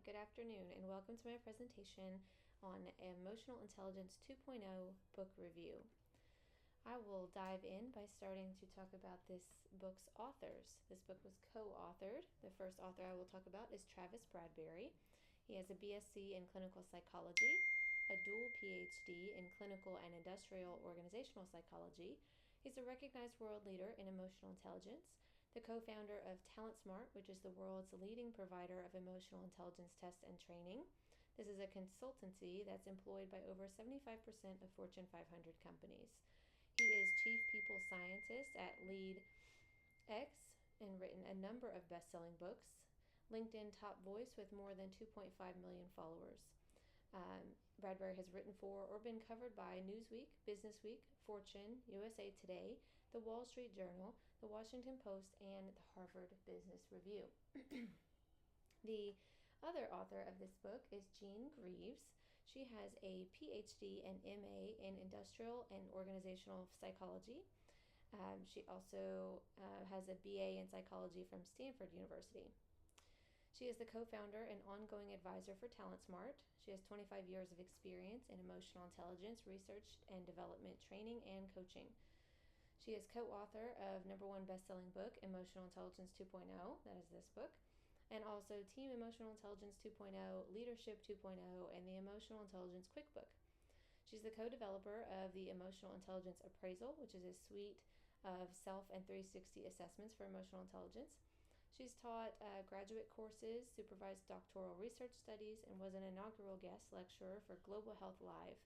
good afternoon, and welcome to my presentation on Emotional Intelligence 2.0 book review. I will dive in by starting to talk about this book's authors. This book was co-authored. The first author I will talk about is Travis Bradberry. He has a BSc in clinical psychology, a dual PhD in clinical and industrial organizational psychology. He's a recognized world leader in emotional intelligence, the co-founder of TalentSmart, which is the world's leading provider of emotional intelligence tests and training. This is a consultancy that's employed by over 75% of Fortune 500 companies. He is chief people scientist at LeadX and written a number of best-selling books. LinkedIn top voice with more than 2.5 million followers. Bradberry has written for or been covered by Newsweek, Businessweek, Fortune, USA Today, The Wall Street Journal, The Washington Post, and the Harvard Business Review. The other author of this book is Jean Greaves. She has a PhD and MA in industrial and organizational psychology. She also has a BA in psychology from Stanford University. She is the co-founder and ongoing advisor for TalentSmart. She has 25 years of experience in emotional intelligence research and development training and coaching. She is co-author of #1 best-selling book, Emotional Intelligence 2.0, that is this book, and also Team Emotional Intelligence 2.0, Leadership 2.0, and the Emotional Intelligence Quickbook. She's the co-developer of the Emotional Intelligence Appraisal, which is a suite of self and 360 assessments for emotional intelligence. She's taught graduate courses, supervised doctoral research studies, and was an inaugural guest lecturer for Global Health Live,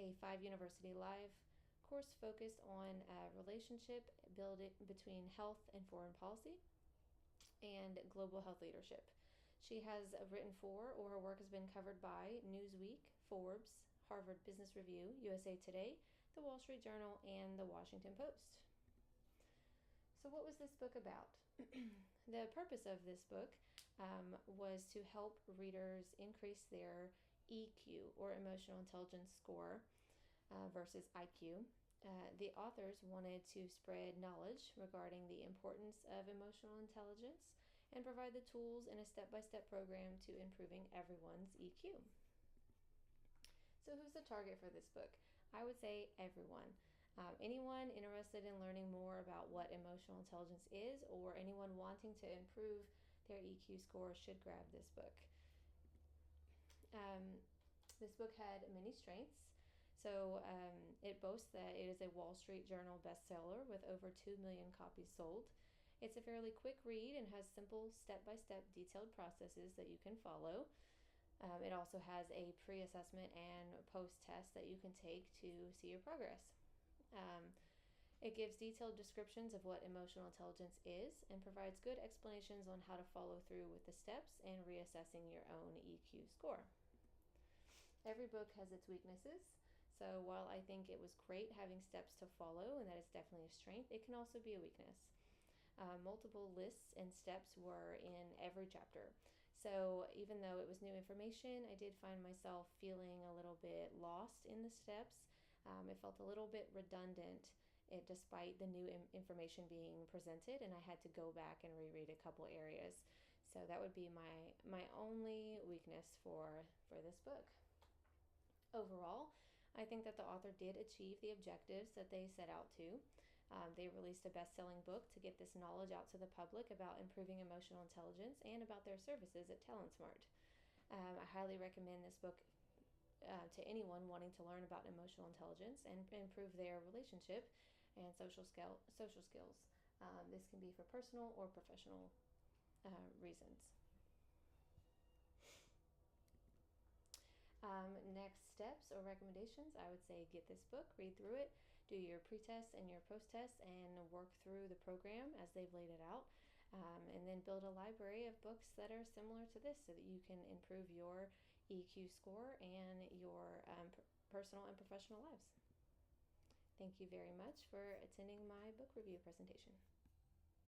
a 5-university live course focused on relationship building between health and foreign policy and global health leadership. She has written for, or her work has been covered by, Newsweek, Forbes, Harvard Business Review, USA Today, The Wall Street Journal, and The Washington Post. So what was this book about? The purpose of this book was to help readers increase their EQ, or emotional intelligence score, versus IQ. The authors wanted to spread knowledge regarding the importance of emotional intelligence and provide the tools in a step-by-step program to improving everyone's EQ. So who's the target for this book? I would say everyone. Anyone interested in learning more about what emotional intelligence is, or anyone wanting to improve their EQ score should grab this book. This book had many strengths. So it boasts that it is a Wall Street Journal bestseller with over 2 million copies sold. It's a fairly quick read and has simple step-by-step detailed processes that you can follow. It also has a pre-assessment and post-test that you can take to see your progress. It gives detailed descriptions of what emotional intelligence is and provides good explanations on how to follow through with the steps and reassessing your own EQ score. Every book has its weaknesses, so while I think it was great having steps to follow and that is definitely a strength, it can also be a weakness. Multiple lists and steps were in every chapter. So even though it was new information, I did find myself feeling a little bit lost in the steps. It felt a little bit redundant despite the new information being presented, and I had to go back and reread a couple areas. So that would be my only weakness for this book. Overall, I think that the author did achieve the objectives that they set out to. They released a best-selling book to get this knowledge out to the public about improving emotional intelligence and about their services at TalentSmart. I highly recommend this book to anyone wanting to learn about emotional intelligence and improve their relationship and social skills. This can be for personal or professional reasons. Next steps or recommendations, I would say get this book, read through it, do your pre-tests and your post-tests, and work through the program as they've laid it out. And then build a library of books that are similar to this so that you can improve your EQ score and your personal and professional lives. Thank you very much for attending my book review presentation.